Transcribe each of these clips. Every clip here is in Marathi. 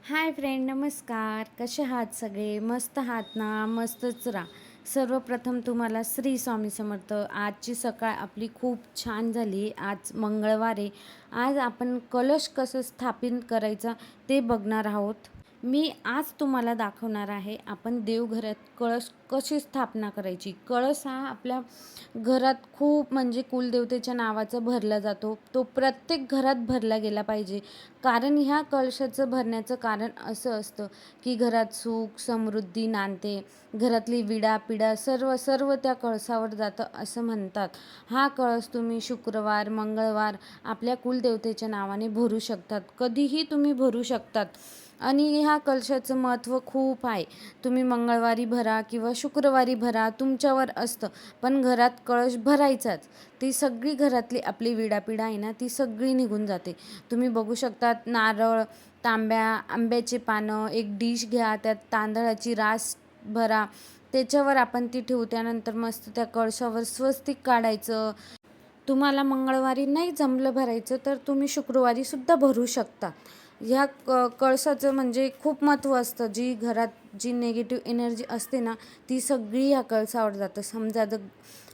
हाय फ्रेंड, नमस्कार. कसे आहात सगळे? मस्त आहात ना? मस्तच राहा. सर्वप्रथम तुम्हाला श्री स्वामी समर्थ. आजची सकाळ आपली खूप छान झाली. आज मंगळवार आहे. आज आपण कलश कसं स्थापित करायचा ते बघणार आहोत. मी आज तुम्हाला दाखवणार आहे आपण देवघरात कळस कशी स्थापना करायची. कळस हा आपल्या घरात खूप म्हणजे कुलदेवतेच्या नावाचा भरला जातो. तो प्रत्येक घरात भरला गेला पाहिजे. कारण ह्या कळशाचं भरण्याचं कारण असं असतं की घरात सुख समृद्धी नांदते. घरातली विडापिडा सर्व सर्व त्या कळसावर जातं असं म्हणतात. हा कळस तुम्ही शुक्रवार मंगळवार आपल्या कुलदेवतेच्या नावाने भरू शकतात. कधीही तुम्ही भरू शकतात. आणि ह्या कलशाचं महत्त्व खूप आहे. तुम्ही मंगळवारी भरा किंवा शुक्रवारी भरा, तुमच्यावर असतं. पण घरात कळश भरायचाच. ती सगळी घरातली आपली विडापिडा आहे ना, ती सगळी निघून जाते. तुम्ही बघू शकतात नारळ, आंब्याची पानं, एक डिश घ्या, त्यात तांदळाची रास भरा. त्याच्यावर आपण ती ठेवू. त्यानंतर मस्त त्या कळशावर स्वस्तिक काढायचं. तुम्हाला मंगळवारी नाही जमलं भरायचं तर तुम्ही शुक्रवारी सुद्धा भरू शकता. ह्या कळसाचं म्हणजे खूप महत्त्व असतं. जी घरात जी निगेटिव्ह एनर्जी असते ना, ती सगळी ह्या कळसावर जातं. समजा जर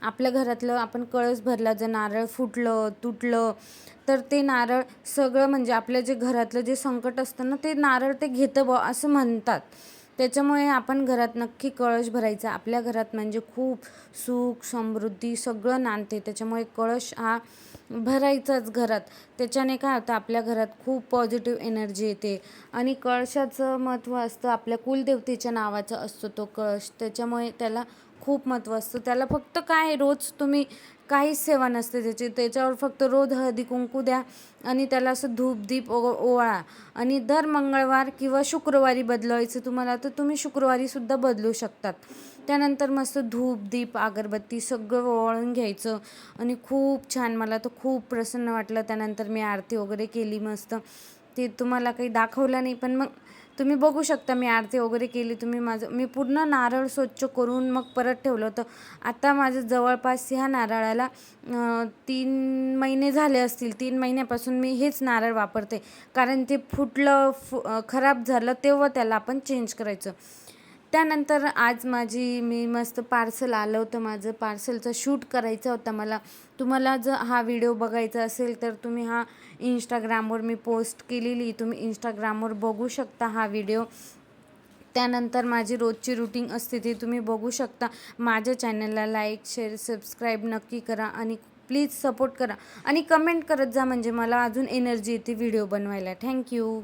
आपल्या घरातलं आपण कळस भरला, जर नारळ फुटलं तुटलं तर ते नारळ सगळं म्हणजे आपल्या जे घरातलं जे संकट असतं ना, ते नारळ ते घेतं बुवा असं म्हणतात. त्याच्यामुळे आपण घरात नक्की कळश भरायचा. आपल्या घरात म्हणजे खूप सुख समृद्धी सगळं नांदते. त्याच्यामुळे कळश हा भरायचाच घरात. त्याच्याने काय होतं, आपल्या घरात खूप पॉझिटिव्ह एनर्जी येते. आणि कळशाचं महत्त्व असतं, आपल्या कुलदेवतेच्या नावाचा असतो तो कळश. त्याच्यामुळे त्याला खूप महत्त्व असतं. त्याला फक्त काय रोज तुम्ही काहीच सेवा नसते त्याची. त्याच्यावर फक्त रोज हळदी कुंकू द्या आणि त्याला असं धूप दीप ओवाळा. आणि दर मंगळवार किंवा शुक्रवारी बदलायचं तुम्हाला तर तुम्ही शुक्रवारी सुद्धा बदलू शकतात. त्यानंतर मस्त धूप दीप अगरबत्ती सगळं ओवाळून घ्यायचं. आणि खूप छान, मला तर खूप प्रसन्न वाटलं. त्यानंतर मी आरती वगैरे केली मस्त. ते तुम्हाला काही दाखवलं नाही, पण मग तुम्ही बघू शकता मी आरती वगैरे केली. मी पूर्ण नारळ स्वच्छ करून मग परत ठेवलं होतं. आता माझं जवळपास ह्या नारळाला 3 महिने झाले असतील. 3 महिन्यापासून मी हेच नारळ वापरते. कारण ते फुटलं खराब झालं तेव्हा त्याला आपण चेंज करायचं. त्यानंतर आज मी मस्त पार्सल आलं होतं. माझं पार्सलचं शूट करायचं होतं मला. तुम्हाला जर हा व्हिडिओ बघायचा असेल तर तुम्ही हा इंस्टाग्रामवर मी पोस्ट केलेली, तुम्ही इंस्टाग्रामवर बघू शकता हा व्हिडिओ. त्यानंतर माझी रोजची रूटीन असते ती तुम्ही बघू शकता. माझ्या चॅनलला लाईक शेअर सबस्क्राईब नक्की करा आणि प्लीज सपोर्ट करा आणि कमेंट करत जा, म्हणजे मला अजून एनर्जी येते व्हिडिओ बनवायला. थँक्यू.